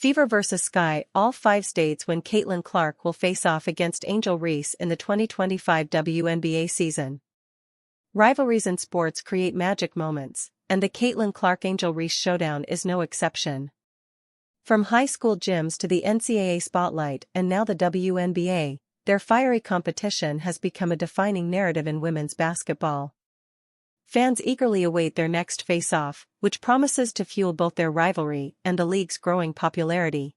Fever vs. Sky. All 5 states when Caitlin Clark will face off against Angel Reese in the 2025 WNBA season. Rivalries in sports create magic moments, and the Caitlin Clark-Angel Reese showdown is no exception. From high school gyms to the NCAA spotlight and now the WNBA, their fiery competition has become a defining narrative in women's basketball. Fans eagerly await their next face-off, which promises to fuel both their rivalry and the league's growing popularity.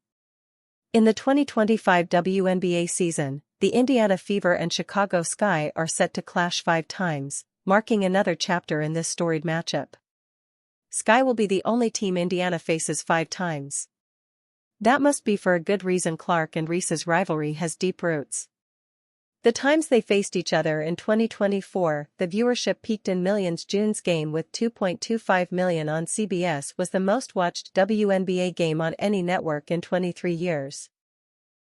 In the 2025 WNBA season, the Indiana Fever and Chicago Sky are set to clash 5 times, marking another chapter in this storied matchup. Sky will be the only team Indiana faces 5 times. That must be for a good reason. Clark and Reese's rivalry has deep roots. The times they faced each other in 2024, the viewership peaked in millions. June's game with 2.25 million on CBS was the most-watched WNBA game on any network in 23 years.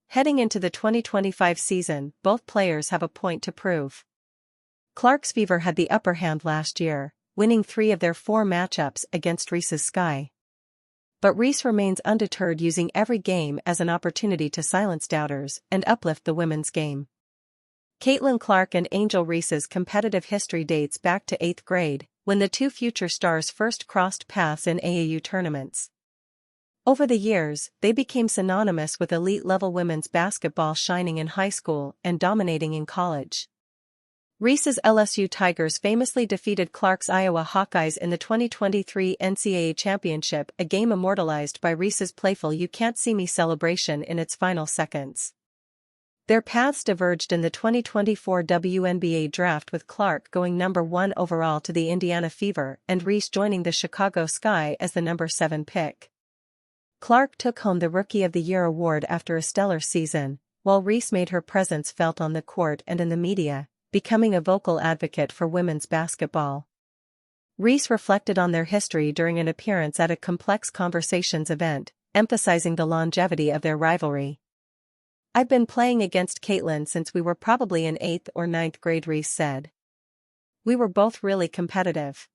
Heading into the 2025 season, both players have a point to prove. Clark's Fever had the upper hand last year, winning 3 of their 4 matchups against Reese's Sky. But Reese remains undeterred, using every game as an opportunity to silence doubters and uplift the women's game. Caitlin Clark and Angel Reese's competitive history dates back to 8th grade, when the 2 future stars first crossed paths in AAU tournaments. Over the years, they became synonymous with elite-level women's basketball, shining in high school and dominating in college. Reese's LSU Tigers famously defeated Clark's Iowa Hawkeyes in the 2023 NCAA Championship, a game immortalized by Reese's playful "You Can't See Me" celebration in its final seconds. Their paths diverged in the 2024 WNBA draft, with Clark going number 1 overall to the Indiana Fever and Reese joining the Chicago Sky as the number 7 pick. Clark took home the Rookie of the Year award after a stellar season, while Reese made her presence felt on the court and in the media, becoming a vocal advocate for women's basketball. Reese reflected on their history during an appearance at a Complex Conversations event, emphasizing the longevity of their rivalry. "I've been playing against Caitlin since we were probably in 8th or 9th grade," Reese said. "We were both really competitive.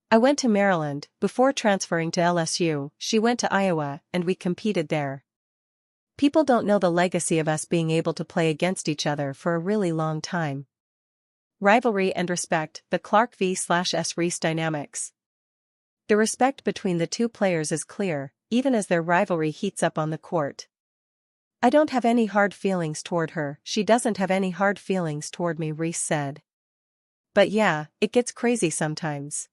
I went to Maryland before transferring to LSU, she went to Iowa, and we competed there. People don't know the legacy of us being able to play against each other for a really long time." Rivalry and respect. The Clark vs. Reese dynamics. The respect between the 2 players is clear, even as their rivalry heats up on the court. "I don't have any hard feelings toward her, she doesn't have any hard feelings toward me," Reese said. "But yeah, it gets crazy sometimes."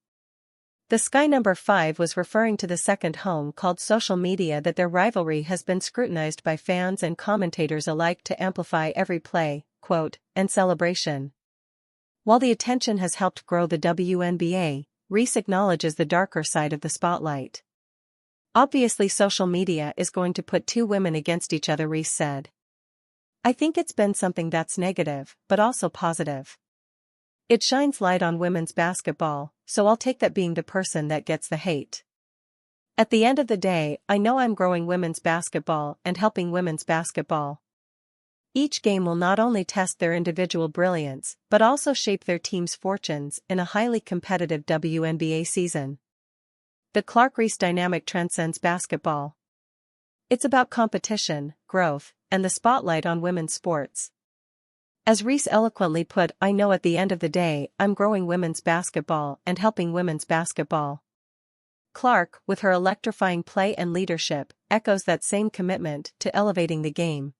The Sky number 5 was referring to the second home called social media, that their rivalry has been scrutinized by fans and commentators alike to amplify every play, quote, and celebration. While the attention has helped grow the WNBA, Reese acknowledges the darker side of the spotlight. "Obviously social media is going to put 2 women against each other," Reese said. "I think it's been something that's negative, but also positive. It shines light on women's basketball, so I'll take that being the person that gets the hate. At the end of the day, I know I'm growing women's basketball and helping women's basketball." Each game will not only test their individual brilliance, but also shape their team's fortunes in a highly competitive WNBA season. The Clark-Reese dynamic transcends basketball. It's about competition, growth, and the spotlight on women's sports. As Reese eloquently put, "I know at the end of the day, I'm growing women's basketball and helping women's basketball." Clark, with her electrifying play and leadership, echoes that same commitment to elevating the game.